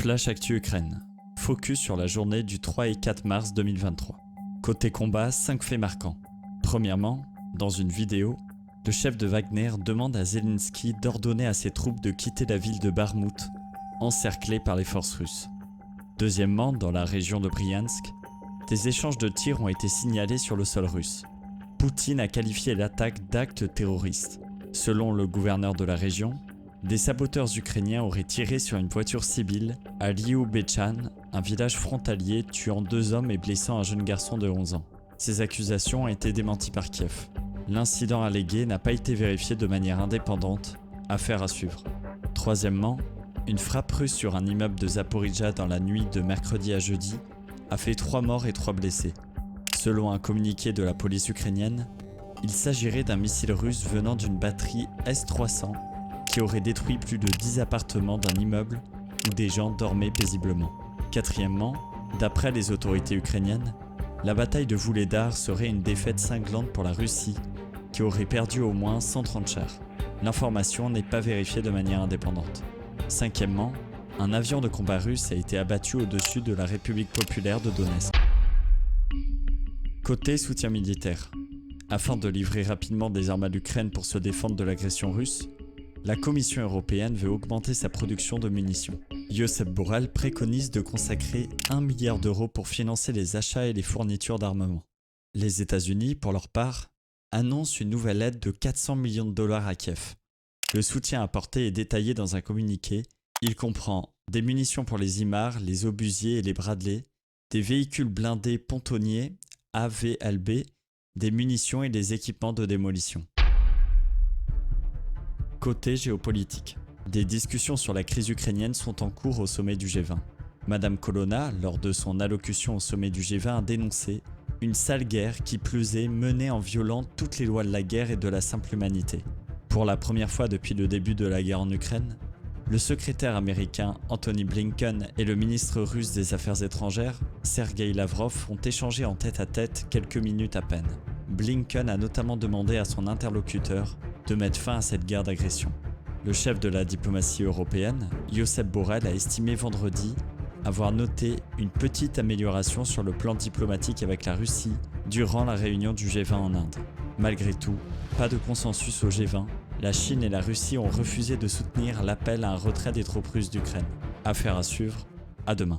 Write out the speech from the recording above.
Flash Actu Ukraine. Focus sur la journée du 3 et 4 mars 2023. Côté combat, 5 faits marquants. Premièrement, dans une vidéo, le chef de Wagner demande à Zelensky d'ordonner à ses troupes de quitter la ville de Bakhmout, encerclée par les forces russes. Deuxièmement, dans la région de Bryansk, des échanges de tirs ont été signalés sur le sol russe. Poutine a qualifié l'attaque d'acte terroriste. Selon le gouverneur de la région, des saboteurs ukrainiens auraient tiré sur une voiture civile à Lyubechan, un village frontalier, tuant 2 hommes et blessant un jeune garçon de 11 ans. Ces accusations ont été démenties par Kiev. L'incident allégué n'a pas été vérifié de manière indépendante, affaire à suivre. Troisièmement, une frappe russe sur un immeuble de Zaporijjia dans la nuit de mercredi à jeudi a fait 3 morts et 3 blessés. Selon un communiqué de la police ukrainienne, il s'agirait d'un missile russe venant d'une batterie S-300 qui aurait détruit plus de 10 appartements d'un immeuble où des gens dormaient paisiblement. Quatrièmement, d'après les autorités ukrainiennes, la bataille de Vuhledar serait une défaite cinglante pour la Russie, qui aurait perdu au moins 130 chars. L'information n'est pas vérifiée de manière indépendante. Cinquièmement, un avion de combat russe a été abattu au-dessus de la République populaire de Donetsk. Côté soutien militaire. Afin de livrer rapidement des armes à l'Ukraine pour se défendre de l'agression russe, la Commission européenne veut augmenter sa production de munitions. Josep Borrell préconise de consacrer 1 milliard d'euros pour financer les achats et les fournitures d'armement. Les États-Unis, pour leur part, annoncent une nouvelle aide de 400 millions de dollars à Kiev. Le soutien apporté est détaillé dans un communiqué. Il comprend des munitions pour les HIMARS, les obusiers et les Bradley, des véhicules blindés pontonniers AVLB, des munitions et des équipements de démolition. Côté géopolitique. Des discussions sur la crise ukrainienne sont en cours au sommet du G20. Madame Colonna, lors de son allocution au sommet du G20, a dénoncé une sale guerre qui plus est menée en violant toutes les lois de la guerre et de la simple humanité. Pour la première fois depuis le début de la guerre en Ukraine, le secrétaire américain Antony Blinken et le ministre russe des Affaires étrangères, Sergueï Lavrov, ont échangé en tête-à-tête quelques minutes à peine. Blinken a notamment demandé à son interlocuteur de mettre fin à cette guerre d'agression. Le chef de la diplomatie européenne, Josep Borrell, a estimé vendredi avoir noté une petite amélioration sur le plan diplomatique avec la Russie durant la réunion du G20 en Inde. Malgré tout, pas de consensus au G20. La Chine et la Russie ont refusé de soutenir l'appel à un retrait des troupes russes d'Ukraine. Affaire à suivre, à demain.